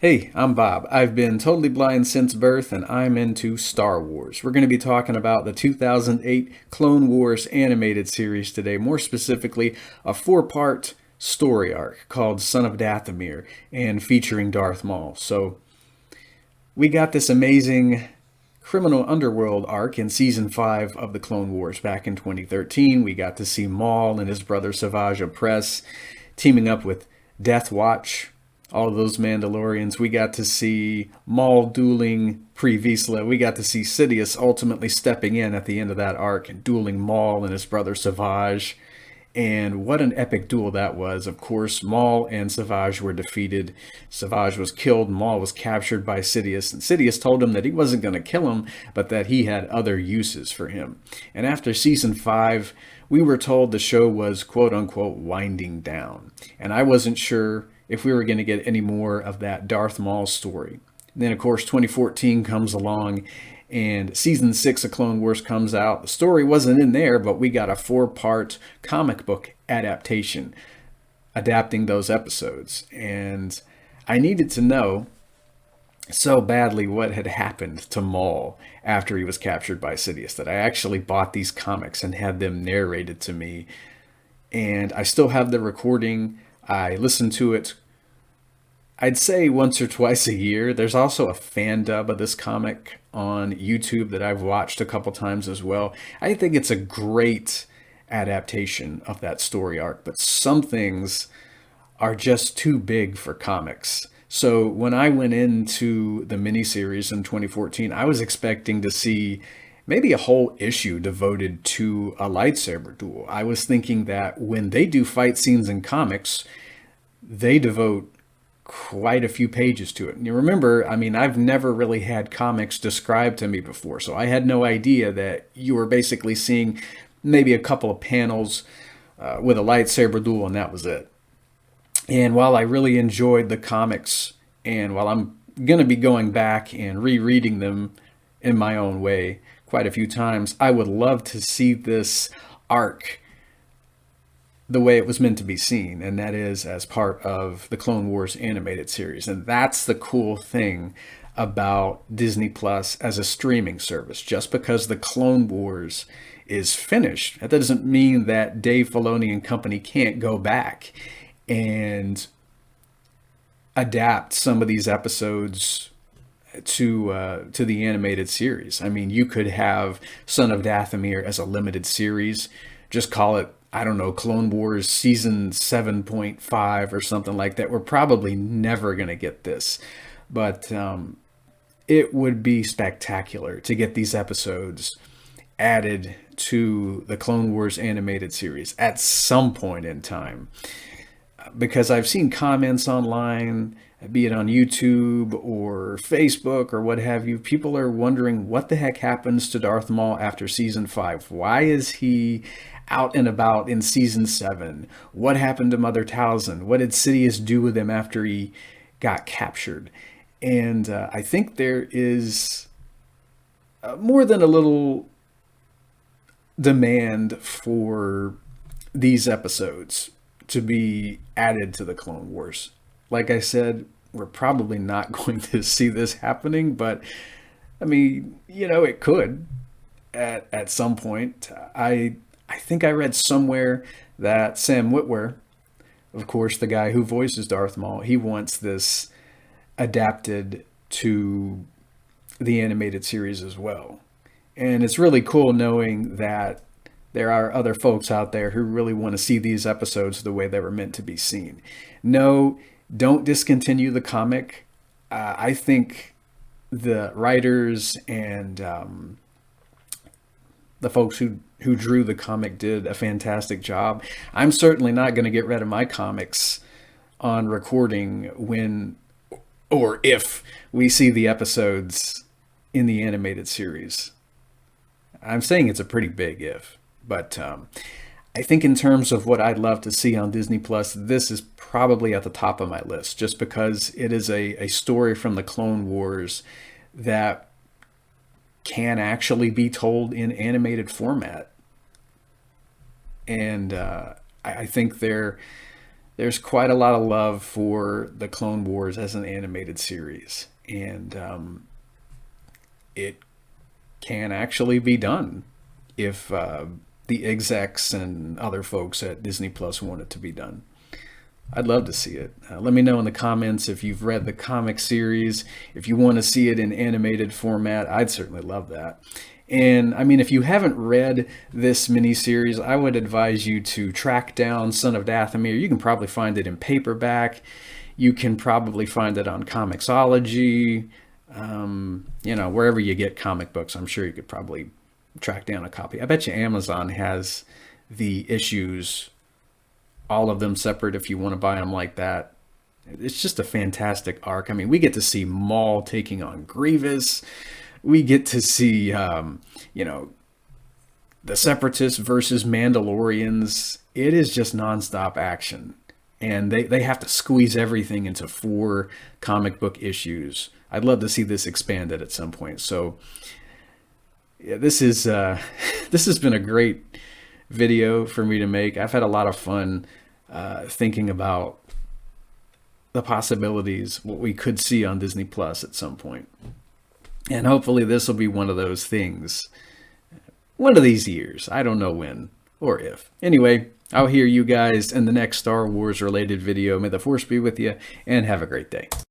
Hey, I'm Bob. I've been totally blind since birth and I'm into Star Wars. We're going to be talking about the 2008 Clone Wars animated series today, more specifically, a four-part story arc called Son of Dathomir and featuring Darth Maul. So, we got this amazing criminal underworld arc in season 5 of the Clone Wars back in 2013. We got to see Maul and his brother Savage Opress teaming up with Death Watch, all of those Mandalorians. We got to see Maul dueling Pre Vizsla. We got to see Sidious ultimately stepping in at the end of that arc and dueling Maul and his brother Savage. And what an epic duel that was. Of course, Maul and Savage were defeated. Savage was killed. Maul was captured by Sidious. And Sidious told him that he wasn't going to kill him, but that he had other uses for him. And after season 5, we were told the show was quote unquote winding down. And I wasn't sure if we were going to get any more of that Darth Maul story. And then, of course, 2014 comes along and season 6 of Clone Wars comes out. The story wasn't in there, but we got a 4-part comic book adaptation adapting those episodes. And I needed to know so badly what had happened to Maul after he was captured by Sidious that I actually bought these comics and had them narrated to me. And I still have the recording. I listened to it, I'd say, once or twice a year. There's also a fan dub of this comic on YouTube that I've watched a couple times as well. I think it's a great adaptation of that story arc, but some things are just too big for comics. So when I went into the miniseries in 2014, I was expecting to see maybe a whole issue devoted to a lightsaber duel. I was thinking that when they do fight scenes in comics, they devote quite a few pages to it. And you remember, I've never really had comics described to me before, so I had no idea that you were basically seeing maybe a couple of panels with a lightsaber duel, and that was it. And while I really enjoyed the comics, and while I'm going to be going back and rereading them in my own way quite a few times, I would love to see this arc the way it was meant to be seen, and that is as part of the Clone Wars animated series. And that's the cool thing about Disney Plus as a streaming service. Just because the Clone Wars is finished, that doesn't mean that Dave Filoni and company can't go back and adapt some of these episodes to the animated series. You could have Son of Dathomir as a limited series. Just call it, I don't know, Clone Wars season 7.5 or something like that. We're probably never going to get this, but it would be spectacular to get these episodes added to the Clone Wars animated series at some point in time. Because I've seen comments online, be it on YouTube or Facebook or what have you, people are wondering what the heck happens to Darth Maul after season 5. Why is he out and about in season 7? What happened to Mother Talzin? What did Sidious do with him after he got captured? And I think there is more than a little demand for these episodes to be added to the Clone Wars. Like I said, we're probably not going to see this happening, but it could at some point. I think I read somewhere that Sam Witwer, of course, the guy who voices Darth Maul, he wants this adapted to the animated series as well. And it's really cool knowing that there are other folks out there who really want to see these episodes the way they were meant to be seen. No, don't discontinue the comic. I think the writers and the folks who drew the comic did a fantastic job. I'm certainly not going to get rid of my comics on recording when or if we see the episodes in the animated series. I'm saying it's a pretty big if. But I think in terms of what I'd love to see on Disney Plus, this is probably at the top of my list, just because it is a story from the Clone Wars that can actually be told in animated format. And I think there's quite a lot of love for the Clone Wars as an animated series, and it can actually be done if the execs and other folks at Disney Plus want it to be done. I'd love to see it. Let me know in the comments if you've read the comic series. If you want to see it in animated format, I'd certainly love that. And I mean, if you haven't read this miniseries, I would advise you to track down Son of Dathomir. You can probably find it in paperback. You can probably find it on Comixology. You know, wherever you get comic books, I'm sure you could probably track down a copy. I bet you Amazon has the issues, all of them separate if you want to buy them like that. It's just a fantastic arc. I mean, we get to see Maul taking on Grievous. We get to see, you know, the Separatists versus Mandalorians. It is just nonstop action. And they have to squeeze everything into 4 comic book issues. I'd love to see this expanded at some point. So, yeah, this has been a great video for me to make. I've had a lot of fun thinking about the possibilities, what we could see on Disney Plus at some point. And hopefully this will be one of those things one of these years. I don't know when or if. Anyway, I'll hear you guys in the next Star Wars related video. May the Force be with you, and have a great day.